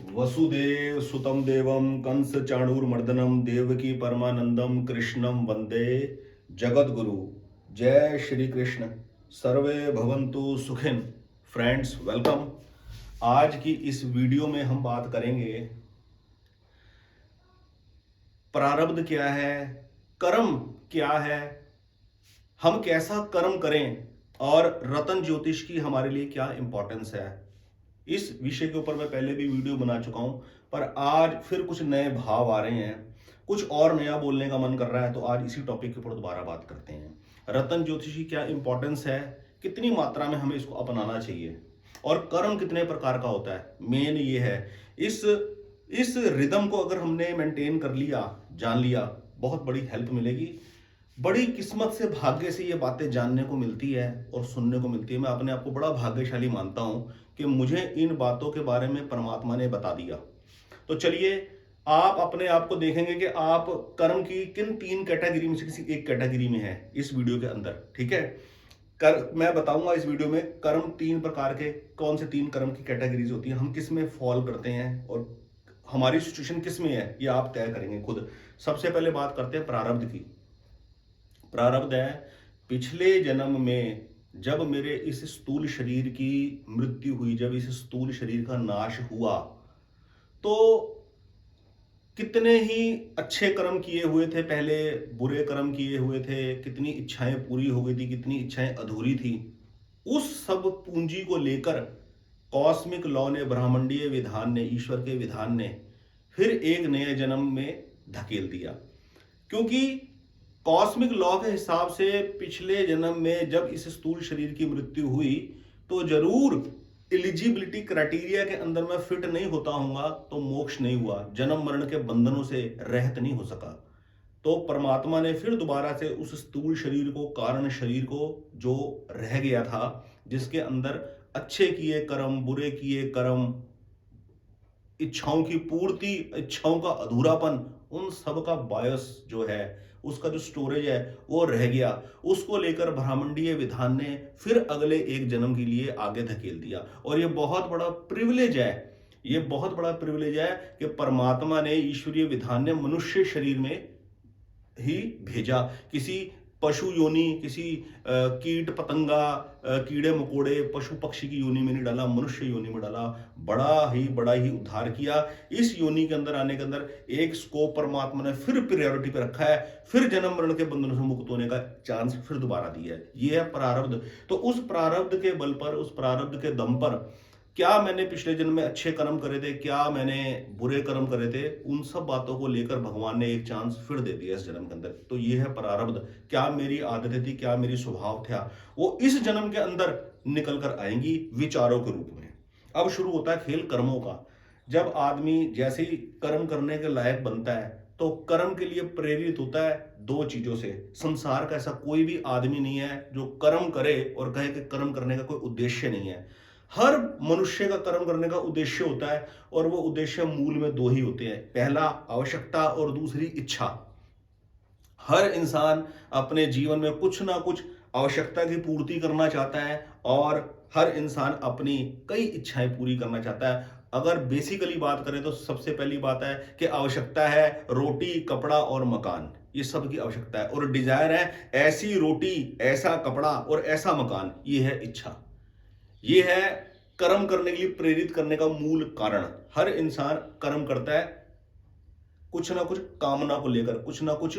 वसुदेव सुतम देवम कंस चाणूरमर्दनम देवकी परमानंदम कृष्णम वंदे जगद्गुरु। जय श्री कृष्ण। सर्वे भवन्तु सुखिन। Friends, welcome. आज की इस वीडियो में हम बात करेंगे प्रारब्ध क्या है, कर्म क्या है, हम कैसा कर्म करें और रतन ज्योतिष की हमारे लिए क्या इंपॉर्टेंस है। इस विषय के ऊपर मैं पहले भी वीडियो बना चुका हूं, पर आज फिर कुछ नए भाव आ रहे हैं, कुछ और नया बोलने का मन कर रहा है, तो आज इसी टॉपिक के ऊपर दोबारा बात करते हैं। रतन ज्योतिष की क्या इंपॉर्टेंस है, कितनी मात्रा में हमें इसको अपनाना चाहिए और कर्म कितने प्रकार का होता है। मेन ये है, इस रिदम को अगर हमने मेंटेन कर लिया, जान लिया, बहुत बड़ी हेल्प मिलेगी। बड़ी किस्मत से, भाग्य से ये बातें जानने को मिलती है और सुनने को मिलती है। मैं अपने आप को बड़ा भाग्यशाली मानता हूं कि मुझे इन बातों के बारे में परमात्मा ने बता दिया। तो चलिए, आप अपने आप को देखेंगे कि आप कर्म की किन तीन कैटेगरी में से किसी एक कैटेगरी में है इस वीडियो के अंदर। ठीक है, मैं बताऊंगा इस वीडियो में कर्म तीन प्रकार के, कौन से तीन कर्म की कैटेगरीज होती है, हम किस में फॉल करते हैं और हमारी सिचुएशन किस में है, ये आप तय करेंगे खुद। सबसे पहले बात करते हैं प्रारब्ध की। प्रारब्ध है, पिछले जन्म में जब मेरे इस स्थूल शरीर की मृत्यु हुई, जब इस स्थूल शरीर का नाश हुआ, तो कितने ही अच्छे कर्म किए हुए थे, पहले बुरे कर्म किए हुए थे, कितनी इच्छाएं पूरी हो गई थी, कितनी इच्छाएं अधूरी थी। उस सब पूंजी को लेकर कॉस्मिक लॉ ने, ब्रह्मांडीय विधान ने, ईश्वर के विधान ने फिर एक नए जन्म में धकेल दिया। क्योंकि कॉस्मिक लॉ के हिसाब से पिछले जन्म में जब इस स्थूल शरीर की मृत्यु हुई, तो जरूर एलिजिबिलिटी क्राइटेरिया के अंदर मैं फिट नहीं होता हूंगा, तो मोक्ष नहीं हुआ, जन्म मरण के बंधनों से रहत नहीं हो सका। तो परमात्मा ने फिर दोबारा से उस स्थूल शरीर को, कारण शरीर को, जो रह गया था, जिसके अंदर अच्छे किए कर्म, बुरे किए कर्म, इच्छाओं की पूर्ति, इच्छाओं का अधूरापन, उन सब का बायस जो है, उसका जो स्टोरेज है वो रह गया। उसको लेकर ब्रह्मांडीय विधान ने फिर अगले एक जन्म के लिए आगे धकेल दिया। और ये बहुत बड़ा प्रिविलेज है, ये बहुत बड़ा प्रिविलेज है कि परमात्मा ने, ईश्वरीय विधान ने मनुष्य शरीर में ही भेजा। किसी पशु योनि, किसी कीट पतंगा, कीड़े मकोड़े, पशु पक्षी की योनि में नहीं डाला, मनुष्य योनि में डाला। बड़ा ही उद्धार किया। इस योनि के अंदर आने के अंदर एक स्कोप परमात्मा ने फिर प्रायोरिटी पे रखा है, फिर जन्म मरण के बंधनों से मुक्त होने का चांस फिर दोबारा दिया है। ये है प्रारब्ध। तो उस प्रारब्ध के बल पर, उस प्रारब्ध के दम पर, क्या मैंने पिछले जन्म में अच्छे कर्म करे थे, क्या मैंने बुरे कर्म करे थे, उन सब बातों को लेकर भगवान ने एक चांस फिर दे दिया इस जन्म के अंदर। तो ये है प्रारब्ध। क्या मेरी आदतें थी, क्या मेरी स्वभाव था, वो इस जन्म के अंदर निकल कर आएंगी विचारों के रूप में। अब शुरू होता है खेल कर्मों का। जब आदमी जैसे ही कर्म करने के लायक बनता है, तो कर्म के लिए प्रेरित होता है दो चीजों से। संसार का ऐसा कोई भी आदमी नहीं है जो कर्म करे और कहे कि कर्म करने का कोई उद्देश्य नहीं है। हर मनुष्य का कर्म करने का उद्देश्य होता है, और वो उद्देश्य मूल में दो ही होते हैं। पहला आवश्यकता और दूसरी इच्छा। हर इंसान अपने जीवन में कुछ ना कुछ आवश्यकता की पूर्ति करना चाहता है, और हर इंसान अपनी कई इच्छाएं पूरी करना चाहता है। अगर बेसिकली बात करें तो सबसे पहली बात है कि आवश्यकता है रोटी, कपड़ा और मकान। ये सब की आवश्यकता है, और डिजायर है ऐसी रोटी, ऐसा कपड़ा और ऐसा मकान। ये है इच्छा। ये है कर्म करने के लिए प्रेरित करने का मूल कारण। हर इंसान कर्म करता है कुछ ना कुछ कामना को लेकर, कुछ ना कुछ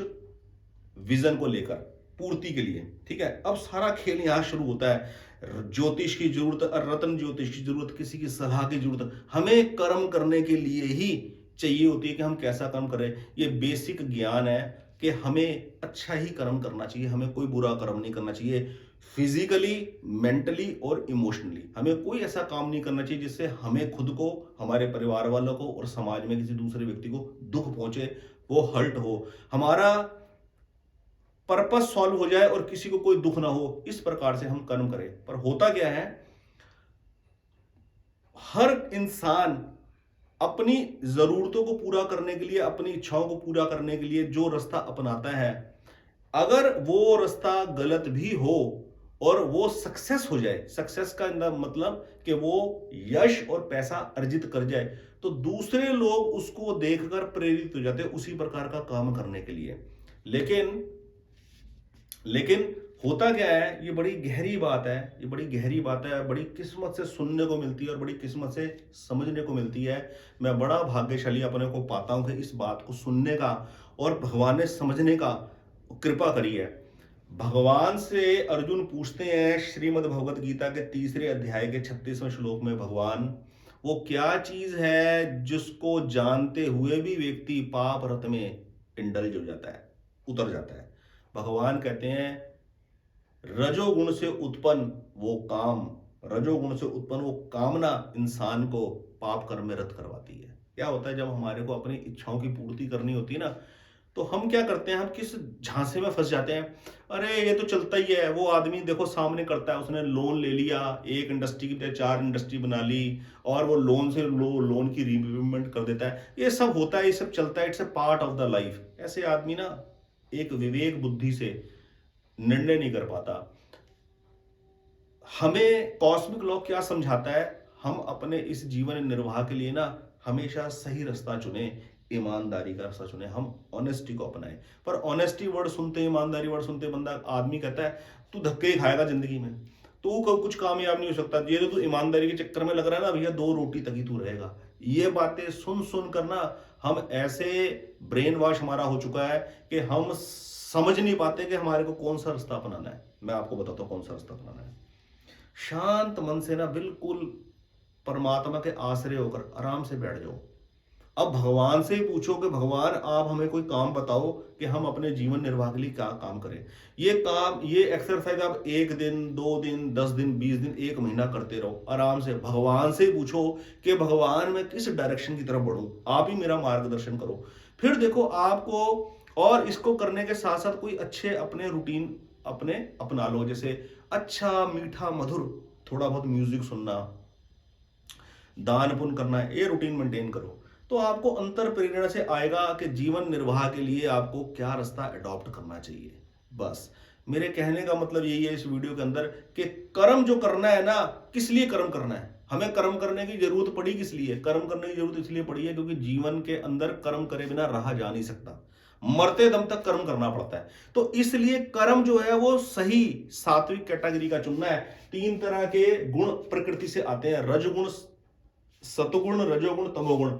विजन को लेकर, पूर्ति के लिए। ठीक है, अब सारा खेल यहां शुरू होता है। ज्योतिष की जरूरत, रतन ज्योतिष की जरूरत, किसी की सलाह की जरूरत हमें कर्म करने के लिए ही चाहिए होती है कि हम कैसा कर्म करें। ये बेसिक ज्ञान है कि हमें अच्छा ही कर्म करना चाहिए, हमें कोई बुरा कर्म नहीं करना चाहिए। फिजिकली, मेंटली और इमोशनली हमें कोई ऐसा काम नहीं करना चाहिए जिससे हमें खुद को, हमारे परिवार वालों को और समाज में किसी दूसरे व्यक्ति को दुख पहुंचे, वो हर्ट हो, हमारा पर्पस सॉल्व हो जाए और किसी को कोई दुख ना हो। इस प्रकार से हम कर्म करें। पर होता क्या है, हर इंसान अपनी जरूरतों को पूरा करने के लिए, अपनी इच्छाओं को पूरा करने के लिए जो रास्ता अपनाता है, अगर वो रास्ता गलत भी हो, और वो सक्सेस हो जाए, सक्सेस का मतलब कि वो यश और पैसा अर्जित कर जाए, तो दूसरे लोग उसको देखकर प्रेरित हो जाते हैं उसी प्रकार का काम करने के लिए। लेकिन लेकिन होता क्या है, ये बड़ी गहरी बात है, ये बड़ी गहरी बात है, बड़ी किस्मत से सुनने को मिलती है और बड़ी किस्मत से समझने को मिलती है। मैं बड़ा भाग्यशाली अपने को पाता हूं कि इस बात को सुनने का और भगवान ने समझने का कृपा करी है। भगवान से अर्जुन पूछते हैं श्रीमद् भगवत गीता के 3 अध्याय के 36वें श्लोक में, भगवान वो क्या चीज है जिसको जानते हुए भी व्यक्ति पाप रत में इंडल्ज हो जाता है, उतर जाता है। भगवान कहते हैं रजोगुण से उत्पन्न वो काम, रजोगुण से उत्पन्न वो कामना इंसान को पाप कर्म में रत करवाती है। क्या होता है, जब हमारे को अपनी इच्छाओं की पूर्ति करनी होती है ना, तो हम क्या करते हैं, हम किस झांसे में फंस जाते हैं। अरे ये तो चलता ही है, वो आदमी देखो सामने करता है, उसने लोन ले लिया, एक इंडस्ट्री की 4 इंडस्ट्री बना ली और वो लोन से लोन की रीपेमेंट कर देता है। ये सब होता है, ये सब चलता है, it's a part of the life. ऐसे आदमी ना एक विवेक बुद्धि से निर्णय नहीं कर पाता। हमें कॉस्मिक लॉ क्या समझाता है, हम अपने इस जीवन निर्वाह के लिए ना हमेशा सही रास्ता चुने, ईमानदारी का रास्ता चुने, हम ऑनेस्टी को अपनाएं। पर ऑनेस्टी वर्ड सुनते, ईमानदारी वर्ड सुनते बंदा आदमी कहता है तू धक्के ही खाएगा जिंदगी में, तू कुछ कामयाब नहीं हो सकता, ये तो तू ईमानदारी के चक्कर में लग रहा है ना भैया, 2 रोटी तक ही तू रहेगा। ये बातें सुन सुन कर ना हम ऐसे ब्रेन वॉश हमारा हो चुका है कि हम समझ नहीं पाते कि हमारे को कौन सा रास्ता अपनाना है। मैं आपको बताता हूं कौन सा रास्ता अपनाना है। शांत मन से ना बिल्कुल परमात्मा के आश्रय होकर आराम से बैठ जाओ। अब भगवान से ही पूछो कि भगवान आप हमें कोई काम बताओ कि हम अपने जीवन निर्वाह के लिए क्या काम करें। ये काम, ये एक्सरसाइज आप 1 दिन 2 दिन 10 दिन 20 दिन 1 महीना करते रहो आराम से। भगवान से ही पूछो कि भगवान मैं किस डायरेक्शन की तरफ बढ़ूं, आप ही मेरा मार्गदर्शन करो। फिर देखो आपको, और इसको करने के साथ साथ कोई अच्छे अपने रूटीन अपने अपना लो, जैसे अच्छा मीठा मधुर थोड़ा बहुत म्यूजिक सुनना, दान पुण्य करना, ये रूटीन मेंटेन करो। तो आपको अंतर प्रेरणा से आएगा कि जीवन निर्वाह के लिए आपको क्या रास्ता अडॉप्ट करना चाहिए। बस मेरे कहने का मतलब यही है इस वीडियो के अंदर कि कर्म जो करना है ना, किस लिए कर्म करना है, हमें कर्म करने की जरूरत पड़ी किस लिए, कर्म करने की जरूरत इसलिए पड़ी है क्योंकि जीवन के अंदर कर्म करे बिना रहा जा नहीं सकता, मरते दम तक कर्म करना पड़ता है। तो इसलिए कर्म जो है वो सही सात्विक कैटेगरी का चुनना है। 3 तरह के गुण प्रकृति से आते हैं, रजगुण, सतगुण, रजोगुण, तमोगुण।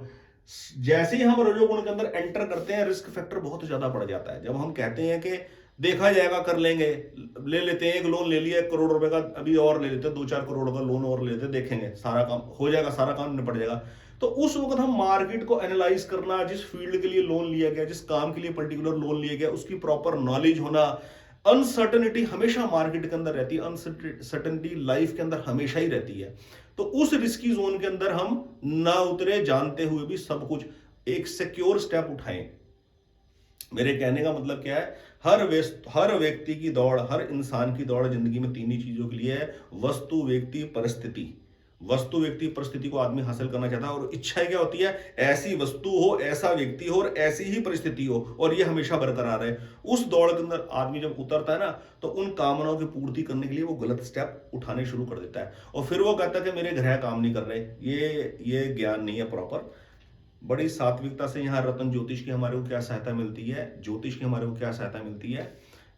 जैसे ही हम रजोगुण के अंदर एंटर करते हैं रिस्क फैक्टर बहुत ज्यादा बढ़ जाता है। जब हम कहते हैं कि देखा जाएगा कर लेंगे, ले लेते हैं, एक लोन ले लिया 1 करोड़ रुपए का, अभी और ले लेते हैं 2-4 करोड़ का लोन और ले लेते हैं, देखेंगे सारा काम हो जाएगा, सारा काम निपट जाएगा। तो उस वक्त हम मार्केट को एनालाइज करना, जिस फील्ड के लिए लोन लिया गया, जिस काम के लिए पर्टिकुलर लोन लिया गया, उसकी प्रॉपर नॉलेज होना। अनसर्टनिटी हमेशा मार्केट के अंदर रहती है, अनसर्टनिटी लाइफ के अंदर हमेशा ही रहती है। तो उस रिस्की जोन के अंदर हम ना उतरे, जानते हुए भी सब कुछ एक सिक्योर स्टेप उठाएं। मेरे कहने का मतलब क्या है, हर व्यक्ति की दौड़, हर इंसान की दौड़ जिंदगी में 3 ही चीजों के लिए है, वस्तु, व्यक्ति, परिस्थिति। वस्तु, व्यक्ति, परिस्थिति को आदमी हासिल करना चाहता है और इच्छाएं क्या होती है, ऐसी वस्तु हो, ऐसा व्यक्ति हो और ऐसी ही परिस्थिति हो, और ये हमेशा बरकरार है। उस दौड़ के अंदर आदमी जब उतरता है ना, तो उन कामनाओं की पूर्ति करने के लिए वो गलत स्टेप उठाने शुरू कर देता है और फिर वो कहता है कि मेरे ग्रह काम नहीं कर रहे। ये ज्ञान नहीं है प्रॉपर। बड़ी सात्विकता से यहाँ रत्न ज्योतिष की हमारे को क्या सहायता मिलती है, ज्योतिष की हमारे को क्या सहायता मिलती है।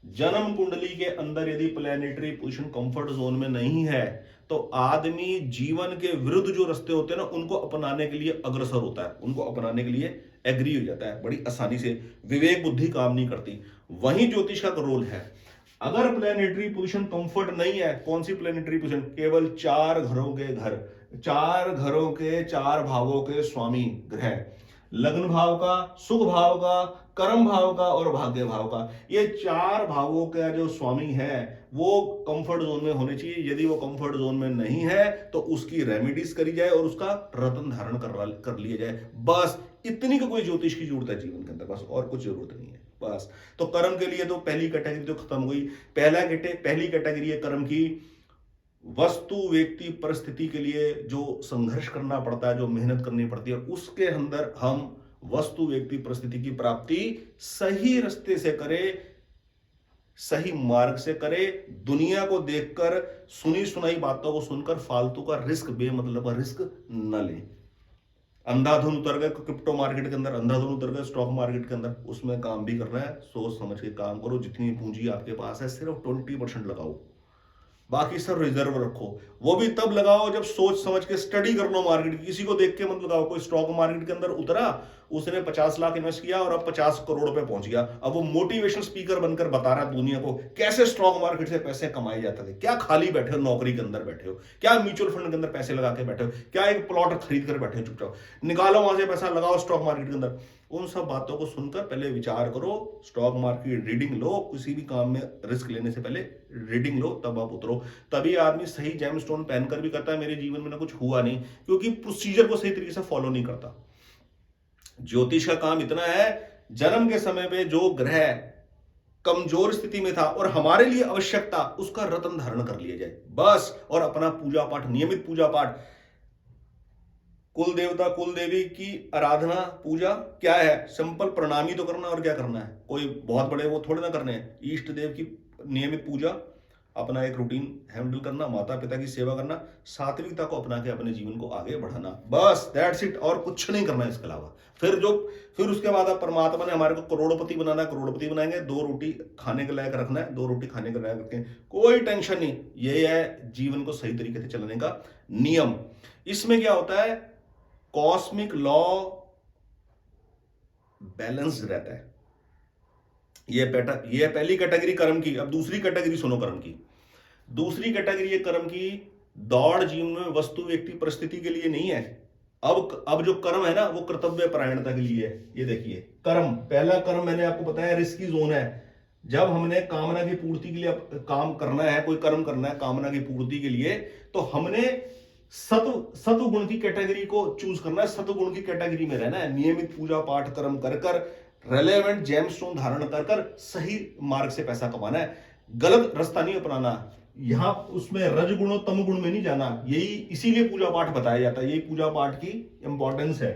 जन्म कुंडली के अंदर यदि प्लैनेटरी पोजीशन कंफर्ट जोन में नहीं है तो आदमी जीवन के विरुद्ध जो रास्ते होते हैं ना, उनको अपनाने के लिए अग्रसर होता है, उनको अपनाने के लिए एग्री हो जाता है बड़ी आसानी से। विवेक बुद्धि काम नहीं करती। वहीं ज्योतिष का रोल है। अगर प्लैनेटरी पोजीशन कंफर्ट नहीं है, कौन सी प्लैनेटरी पोजीशन, केवल 4 घरों के घर, 4 घरों के 4 भावों के स्वामी ग्रह, लग्न भाव का, सुख भाव का, कर्म भाव का और भाग्य भाव का, ये 4 भावों का जो स्वामी है वो कंफर्ट जोन में होने चाहिए। यदि वो कंफर्ट जोन में नहीं है तो उसकी रेमेडीज करी जाए और उसका रत्न धारण कर लिया जाए। बस इतनी को कोई ज्योतिष की जरूरत है जीवन के अंदर, बस और कुछ जरूरत नहीं है। बस तो कर्म के लिए तो पहली कैटेगरी तो खत्म हुई। पहली कैटेगरी है कर्म की, वस्तु, व्यक्ति, परिस्थिति के लिए जो संघर्ष करना पड़ता है, जो मेहनत करनी पड़ती है, उसके अंदर हम वस्तु, व्यक्ति, परिस्थिति की प्राप्ति सही रास्ते से करें, सही मार्ग से करे, दुनिया को देखकर सुनी सुनाई बातों को सुनकर फालतू का रिस्क, बेमतलब का रिस्क न ले। अंधाधुन उतर गए क्रिप्टो मार्केट के अंदर, अंधाधुन उतर गए स्टॉक मार्केट के अंदर, उसमें काम भी करना है, सोच समझ के काम करो। जितनी पूंजी आपके पास है सिर्फ 20% लगाओ, बाकी सब रिजर्व रखो। वो भी तब लगाओ जब सोच समझ के स्टडी कर लो मार्केट की, किसी को देख के मत लगाओ। कोई स्टॉक मार्केट के अंदर उतरा, उसने 50 लाख इन्वेस्ट किया और अब 50 करोड़ पे पहुंच गया, अब वो मोटिवेशन स्पीकर बनकर बता रहा है दुनिया को कैसे स्टॉक मार्केट से पैसे कमाए जाते थे। क्या खाली बैठे हो, नौकरी के अंदर बैठे हो, क्या म्यूचुअल फंड के अंदर पैसे लगा के बैठे हो, क्या एक प्लॉट खरीद कर बैठे हो, चुपचाप निकालो वहां से पैसा, लगाओ स्टॉक मार्केट के अंदर। उन सब बातों को सुनकर पहले विचार करो, स्टॉक मार्केट रीडिंग लो, किसी भी काम में रिस्क लेने से पहले रीडिंग लो, तब आप उतरो। तभी आदमी सही जेमस्टोन पहनकर भी कहता है मेरे जीवन में ना कुछ हुआ नहीं, क्योंकि प्रोसीजर को सही तरीके से फॉलो नहीं करता। ज्योतिष का काम इतना है, जन्म के समय पे जो ग्रह कमजोर स्थिति में था और हमारे लिए आवश्यक था, उसका रत्न धारण कर लिया जाए बस। और अपना पूजा पाठ, नियमित पूजा पाठ, कुल देवता कुल देवी की आराधना पूजा क्या है, सिंपल प्रणामी तो करना, और क्या करना है, कोई बहुत बड़े वो थोड़े ना करने हैं। इष्ट देव की नियमित पूजा, अपना एक रूटीन हैंडल करना, माता पिता की सेवा करना, सात्विकता को अपना के अपने जीवन को आगे बढ़ाना, बस दैट्स इट, और कुछ नहीं करना इसके अलावा। फिर उसके बाद आप, परमात्मा ने हमारे को करोड़पति बनाना है, करोड़पति बनाएंगे, 2 रोटी खाने के लायक रखना है, 2 रोटी खाने के लायक रखें, कोई टेंशन नहीं। ये है जीवन को सही तरीके से चलाने का नियम। इसमें क्या होता है, कॉस्मिक लॉ बैलेंस रहता है। ये पहली कैटेगरी कर्म की। अब दूसरी कैटेगरी सुनो कर्म की। दूसरी कैटेगरी है कर्म की, दौड़ जीवन में वस्तु व्यक्ति परिस्थिति के लिए नहीं है। अब जो कर्म है ना, वो कर्तव्य परायणता के लिए है। ये देखिए कर्म, पहला कर्म मैंने आपको बताया रिस्की जोन है। जब हमने कामना की पूर्ति के लिए काम करना है, कोई कर्म करना है कामना की पूर्ति के लिए, तो हमने सत्वगुण की कैटेगरी को चूज करना है, सत्वगुण की कैटेगरी में रहना है। नियमित पूजा पाठ कर्म कर कर, रेलेवेंट जेमस्टोन धारण कर कर सही मार्ग से पैसा कमाना है, गलत रास्ता नहीं अपनाना। यहां उसमें रजगुण और तम गुण में नहीं जाना। यही इसीलिए पूजा पाठ बताया जाता है, यही पूजा पाठ की इंपॉर्टेंस है,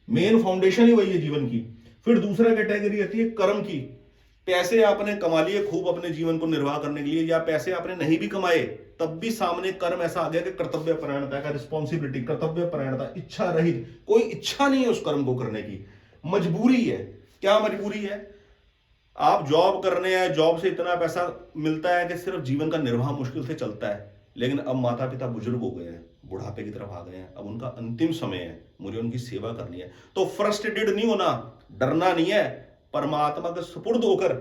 मेन फाउंडेशन ही वही है जीवन की। फिर दूसरा कैटेगरी आती है कर्म की। पैसे आपने कमा लिए खूब अपने जीवन को निर्वाह करने के लिए, या पैसे आपने नहीं भी कमाए तब भी सामने कर्म ऐसा आ गया कि कर्तव्य परायणता का, रिस्पॉन्सिबिलिटी, कर्तव्य परायणता, इच्छा रहित, कोई इच्छा नहीं है उस कर्म को करने की, मजबूरी है। क्या मजबूरी है, आप जॉब करने हैं, जॉब से इतना पैसा मिलता है कि सिर्फ जीवन का निर्वाह मुश्किल से चलता है। लेकिन अब माता पिता बुजुर्ग हो गए हैं, बुढ़ापे की तरफ आ गए हैं, अब उनका अंतिम समय है, मुझे उनकी सेवा करनी है। तो फ्रस्ट्रेटेड नहीं होना, डरना नहीं है, परमात्मा के सुपुर्द होकर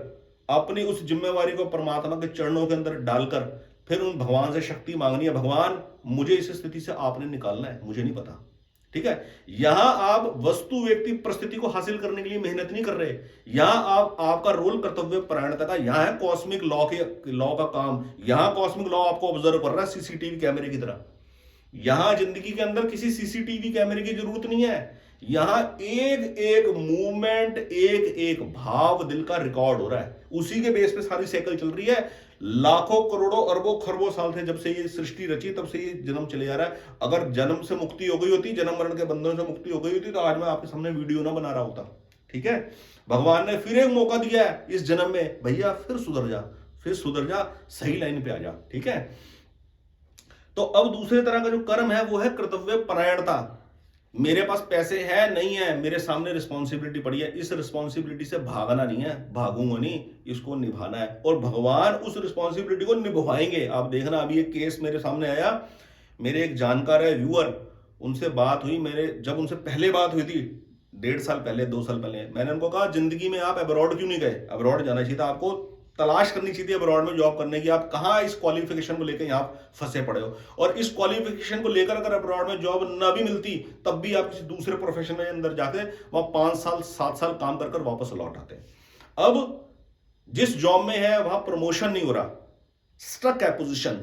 अपनी उस जिम्मेवारी को परमात्मा के चरणों के अंदर डालकर फिर उन भगवान से शक्ति मांगनी है। भगवान मुझे इस स्थिति से आपने निकालना है, मुझे नहीं पता, ठीक है। यहां आप वस्तु व्यक्ति परिस्थिति को हासिल करने के लिए मेहनत नहीं कर रहे, यहां आपका रोल कर्तव्य परायणता का, यहां है कॉस्मिक लॉ का काम। यहां कॉस्मिक लॉ आपको ऑब्जर्व कर रहा है सीसीटीवी कैमरे की तरह। यहां जिंदगी के अंदर किसी सीसीटीवी कैमरे की जरूरत नहीं है, यहां एक एक मूवमेंट, एक एक भाव दिल का रिकॉर्ड हो रहा है, उसी के बेस पे सारी साइकिल चल रही है। लाखों करोड़ों अरबों खरबों साल से जब से ये सृष्टि रची तब से ये जन्म चले जा रहा है। अगर जन्म से मुक्ति हो गई होती, जन्म मरण के बंधनों से मुक्ति हो गई होती, तो आज मैं आपके सामने वीडियो ना बना रहा होता, ठीक है। भगवान ने फिर एक मौका दिया है इस जन्म में, भैया फिर सुधर जा, फिर सुधर जा, सही लाइन पे आ जा, ठीक है। तो अब दूसरे तरह का जो कर्म है वो है कर्तव्य परायणता। मेरे पास पैसे है नहीं है, मेरे सामने रिस्पॉन्सिबिलिटी पड़ी है, इस रिस्पॉन्सिबिलिटी से भागना नहीं है, भागूंगा नहीं, इसको निभाना है, और भगवान उस रिस्पॉन्सिबिलिटी को निभाएंगे। आप देखना, अभी एक केस मेरे सामने आया, मेरे एक जानकार है व्यूअर, उनसे बात हुई, मेरे जब उनसे पहले बात हुई थी 1.5 साल पहले, 2 साल पहले, मैंने उनको कहा जिंदगी में आप अब्रॉड क्यों नहीं गए, अब्रॉड जाना चाहिए था, आपको तलाश करनी चाहिए अब्रॉड में जॉब करने की, आप कहां इस क्वालिफिकेशन को लेकर यहां फंसे पड़े हो। और इस क्वालिफिकेशन को लेकर अगर अब्रॉड में जॉब ना भी मिलती तब भी आप किसी दूसरे प्रोफेशन में अंदर जाते, वहां 5 साल 7 साल काम कर वापस लौट आते। अब जिस जॉब में है वहां प्रमोशन नहीं हो रहा, स्टक है पोजीशन,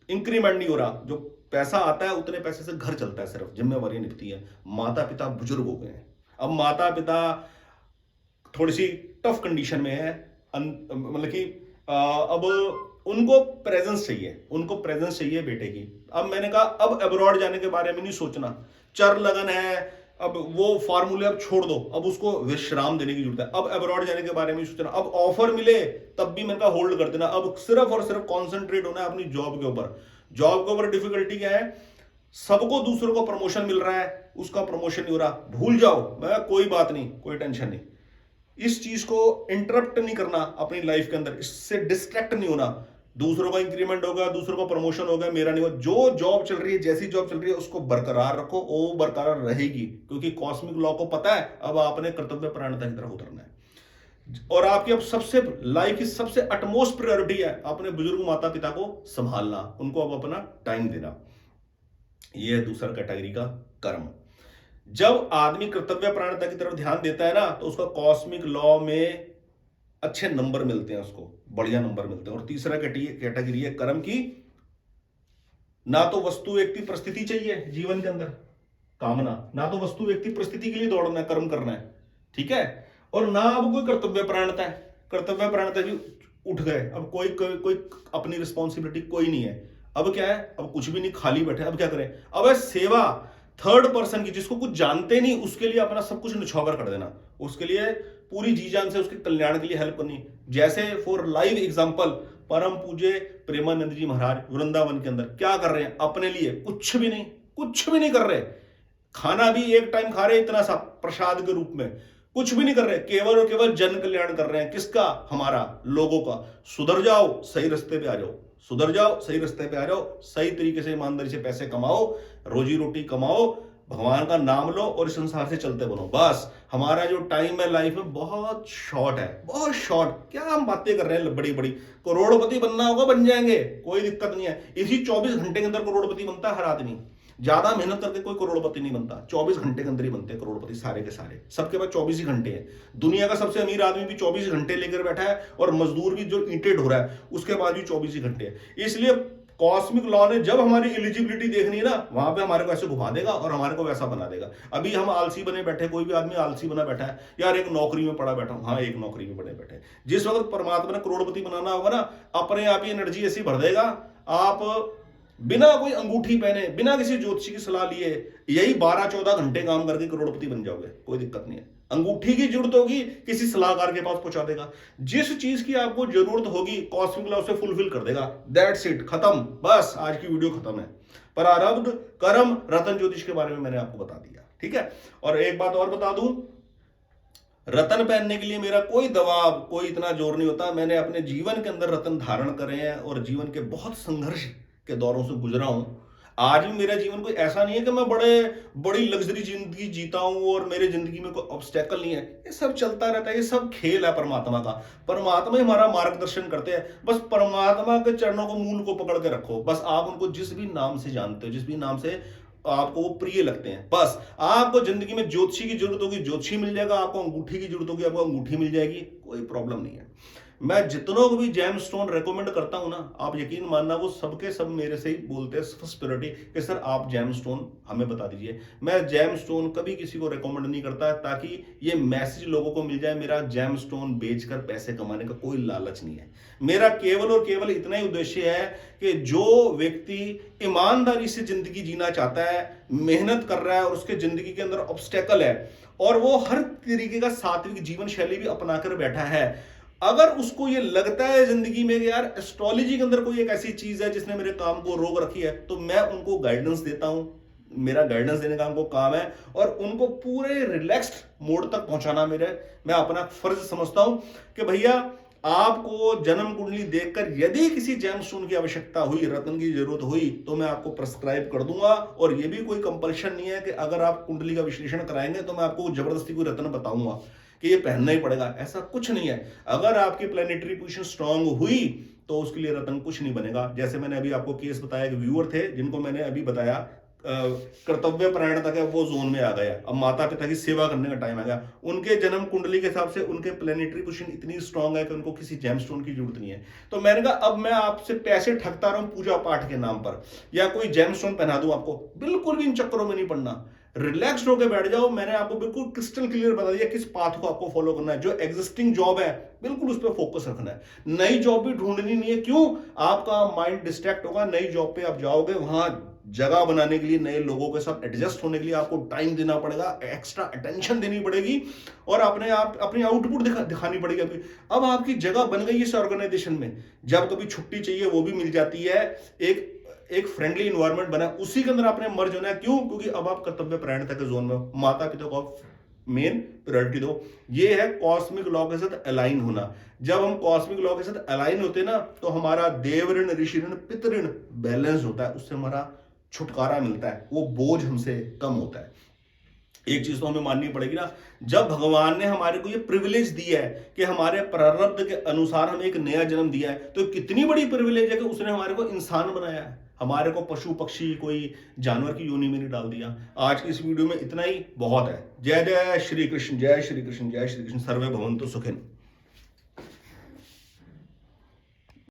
इंक्रीमेंट नहीं हो रहा, जो पैसा आता है उतने पैसे से घर चलता है, सिर्फ जिम्मेवारी निभती है। माता पिता बुजुर्ग हो गए हैं, अब माता पिता थोड़ी सी टफ कंडीशन में है, मतलब कि अब उनको प्रेजेंस चाहिए, उनको प्रेजेंस चाहिए बेटे की। अब मैंने कहा अब अब्रॉड जाने के बारे में नहीं सोचना, चर लगन है, अब वो फार्मूले अब छोड़ दो, अब उसको विश्राम देने की जरूरत है। अब अब्रॉड जाने के बारे में सोचना, अब ऑफर मिले तब भी मैंने कहा होल्ड कर देना, अब सिर्फ और सिर्फ कॉन्सेंट्रेट होना है अपनी जॉब के ऊपर। जॉब के ऊपर डिफिकल्टी क्या है, सबको दूसरों को प्रमोशन मिल रहा है, उसका प्रमोशन नहीं हो रहा, भूल जाओ, मैं कोई बात नहीं, कोई टेंशन नहीं। इस चीज को इंटरप्ट नहीं करना अपनी लाइफ के अंदर, इससे डिस्ट्रैक्ट नहीं होना। दूसरों का इंक्रीमेंट होगा, दूसरों का प्रमोशन होगा, मेरा नहीं होगा। जो जॉब चल रही है, जैसी जॉब चल रही है, उसको बरकरार रखो, वो बरकरार रहेगी, क्योंकि कॉस्मिक लॉ को पता है अब आपने कर्तव्य परायणता की तरफ उतरना है। और आपकी अब सबसे लाइफ की सबसे अटमोस्ट प्रायोरिटी है अपने बुजुर्ग माता पिता को संभालना, उनको अब अपना टाइम देना। यह है दूसरा कैटेगरी का कर्म। जब आदमी कर्तव्य परायणता की तरफ ध्यान देता है ना, तो उसका कॉस्मिक लॉ में अच्छे नंबर मिलते हैं, उसको बढ़िया नंबर मिलते हैं। और तीसरा कैटेगरी है कर्म की, ना तो वस्तु व्यक्ति परिस्थिति चाहिए जीवन के अंदर, कामना, ना तो वस्तु व्यक्ति परिस्थिति के लिए दौड़ना है, कर्म करना है, ठीक है, और ना अब कोई कर्तव्य परायणता है। कर्तव्य परायणता भी उठ गए, अब कोई अपनी रिस्पॉन्सिबिलिटी कोई नहीं है। अब क्या है, अब कुछ भी नहीं, खाली बैठे, अब क्या करें, अब है सेवा थर्ड पर्सन की, जिसको कुछ जानते नहीं, उसके लिए अपना सब कुछ निछावर कर देना, उसके लिए पूरी जी जान से उसके कल्याण के लिए हेल्प करनी। जैसे फॉर लाइव एग्जांपल, परम पूज्य प्रेमानंद जी महाराज वृंदावन के अंदर क्या कर रहे हैं, अपने लिए कुछ भी नहीं, कुछ भी नहीं कर रहे, खाना भी एक टाइम खा रहे इतना सा प्रसाद के रूप में, कुछ भी नहीं कर रहे, केवल और केवल जन कल्याण कर रहे हैं। किसका, हमारा, लोगों का। सुधर जाओ, सही रास्ते पे आ जाओ, सुधर जाओ, सही रास्ते पे आ जाओ, सही तरीके से ईमानदारी से पैसे कमाओ, रोजी रोटी कमाओ, भगवान का नाम लो और इस संसार से चलते बनो। बस हमारा जो टाइम है लाइफ में बहुत शॉर्ट है, बहुत शॉर्ट। क्या हम बातें कर रहे हैं बड़ी बड़ी, करोड़पति बनना होगा बन जाएंगे, कोई दिक्कत नहीं है। इसी 24 घंटे के अंदर करोड़पति बनता है हर आदमी, ज्यादा मेहनत करके कोई करोड़पति नहीं बनता, 24 घंटे के अंदर ही बनते हैं करोड़पति सारे के सारे। सबके पास 24 ही घंटे हैं। दुनिया का सबसे अमीर आदमी भी 24 घंटे लेकर बैठा है, और मजदूर भी जो ईंटें ढो रहा है उसके पास भी 24 ही घंटे है। इसलिए कॉस्मिक लॉ ने जब हमारी एलिजिबिलिटी देखनी है ना, वहां पे हमारे को ऐसे घुमा देगा और हमारे को वैसा बना देगा। अभी हम आलसी बने बैठे, कोई भी आदमी आलसी बना बैठा है, यार एक नौकरी में पड़ा बैठा हूं, हाँ एक नौकरी में बने बैठे। जिस वक्त परमात्मा ने करोड़पति बनाना होगा ना, अपने आप ही एनर्जी ऐसी भर देगा, आप बिना कोई अंगूठी पहने, बिना किसी ज्योतिषी की सलाह लिए, यही 12-14 घंटे काम करके करोड़पति बन जाओगे, कोई दिक्कत नहीं है। अंगूठी की जरूरत होगी, किसी सलाहकार के पास पहुंचा देगा। जिस चीज की आपको जरूरत होगी कॉस्मिक लॉ से फुलफिल कर देगा। दैट्स इट, खत्म, बस आज की वीडियो खत्म है। प्रारब्ध, कर्म, रतन ज्योतिष के बारे में मैंने आपको बता दिया, ठीक है। और एक बात और बता दूं, रतन पहनने के लिए मेरा कोई दबाव, कोई इतना जोर नहीं होता। मैंने अपने जीवन के अंदर रतन धारण करे हैं और जीवन के बहुत संघर्ष के दौरों से गुजरा हूं। आज भी मेरा जीवन कोई ऐसा नहीं है कि मैं बड़ी लग्जरी जिंदगी जीता हूं और मेरे जिंदगी में कोई ऑब्स्टेकल नहीं है। ये सब चलता रहता है, ये सब खेल है परमात्मा का। परमात्मा ही हमारा मार्गदर्शन करते हैं। बस परमात्मा के चरणों को, मूल को पकड़ के रखो। बस आप उनको जिस भी नाम से जानते हो, जिस भी नाम से आपको वो प्रिय लगते हैं, बस आपको जिंदगी में ज्योतिषी की जरूरत होगी, ज्योतिषी मिल जाएगा। आपको अंगूठी की जरूरत होगी, आपको अंगूठी मिल जाएगी, कोई प्रॉब्लम नहीं है। मैं जितनों को भी जेम स्टोन रेकमेंड करता हूं ना, आप यकीन मानना वो सबके सब मेरे से ही बोलते हैं फर्स्ट प्रायोरिटी कि सर आप जेम स्टोन हमें बता दीजिए। मैं जेम स्टोन कभी किसी को रेकमेंड नहीं करता, ताकि ये मैसेज लोगों को मिल जाए, मेरा जेम स्टोन बेचकर पैसे कमाने का कोई लालच नहीं है। मेरा केवल और केवल इतना ही उद्देश्य है कि जो व्यक्ति ईमानदारी से जिंदगी जीना चाहता है, मेहनत कर रहा है और उसके जिंदगी के अंदर ऑब्स्टेकल है और वो हर तरीके का सात्विक जीवन शैली भी अपनाकर बैठा है, अगर उसको ये लगता है जिंदगी में कि यार एस्ट्रोलॉजी के अंदर कोई एक ऐसी चीज है जिसने मेरे काम को रोक रखी है, तो मैं उनको गाइडेंस देता हूं। मेरा गाइडेंस देने का उनको काम है और उनको पूरे रिलैक्स्ड मोड तक पहुंचाना मैं अपना फर्ज समझता हूं कि भैया आपको जन्म कुंडली देखकर यदि किसी जेमस्टोन की आवश्यकता हुई, रत्न की जरूरत हुई, तो मैं आपको प्रिस्क्राइब कर दूंगा। और ये भी कोई कंपल्शन नहीं है कि अगर आप कुंडली का विश्लेषण कराएंगे तो मैं आपको जबरदस्ती कोई रत्न बताऊंगा कि ये पहनना ही पड़ेगा, ऐसा कुछ नहीं है। अगर आपकी प्लैनेटरी पोजीशन स्ट्रांग हुई तो उसके लिए रत्न कुछ नहीं बनेगा। जैसे मैंने अभी आपको केस बताया कि व्यूअर थे जिनको मैंने अभी बताया कर्तव्य परायणता के वो जोन में आ गया, अब माता पिता की सेवा करने का टाइम आ गया। उनके जन्म कुंडली के हिसाब से उनके प्लैनेटरी पोजीशन इतनी स्ट्रांग है कि उनको किसी जेमस्टोन की जरूरत नहीं है। तो मैंने कहा अब मैं आपसे पैसे ठगता रहूं पूजा पाठ के नाम पर, या कोई जेमस्टोन पहना दूं आपको, बिल्कुल भी इन चक्करों में नहीं पड़ना। रिलैक्स्ड होकर बैठ जाओ। मैंने आपको बिल्कुल क्रिस्टल क्लियर बता दिया किस पाथ को आपको फॉलो करना है। जो एग्जिस्टिंग जॉब है बिल्कुल उस पर फोकस रखना है, नई जॉब भी ढूंढनी नहीं है। क्यों? आपका माइंड डिस्ट्रैक्ट होगा, नई जॉब पे आप जाओगे, वहां जगह बनाने के लिए, नए लोगों के साथ एडजस्ट होने के लिए आपको टाइम देना पड़ेगा, एक्स्ट्रा अटेंशन देनी पड़ेगी और अपनी आउटपुट दिखानी पड़ेगी आपकी। अब आपकी जगह बन गई इस ऑर्गेनाइजेशन में, जब कभी छुट्टी चाहिए वो भी मिल जाती है, एक एक फ्रेंडली इन्वायरमेंट बना, उसी के अंदर आपने मर्ज होना है। क्यों? क्योंकि अब आप कर्तव्य परायणता के जोन में हो, माता पिता को आप मेन प्रायोरिटी दो। ये है कॉस्मिक लॉ के साथ अलाइन होना। जब हम कॉस्मिक लॉ के साथ अलाइन होते हैं ना, तो हमारा देव ऋण, ऋषि ऋण, पितृ ऋण बैलेंस होता है, उससे हमारा छुटकारा मिलता है, वो बोझ हमसे कम होता है। एक चीज तो हमें माननी पड़ेगी ना, जब भगवान ने हमारे को ये प्रिविलेज दिया है कि हमारे प्रारब्ध के अनुसार हमें एक नया जन्म दिया है, तो कितनी बड़ी प्रिविलेज है कि उसने हमारे को इंसान बनाया है, हमारे को पशु पक्षी कोई जानवर की योनि में नहीं डाल दिया। आज की इस वीडियो में इतना ही बहुत है। जय जय श्री कृष्ण, जय श्री कृष्ण, जय श्री कृष्ण। सर्वे भवन्तु सुखिनः।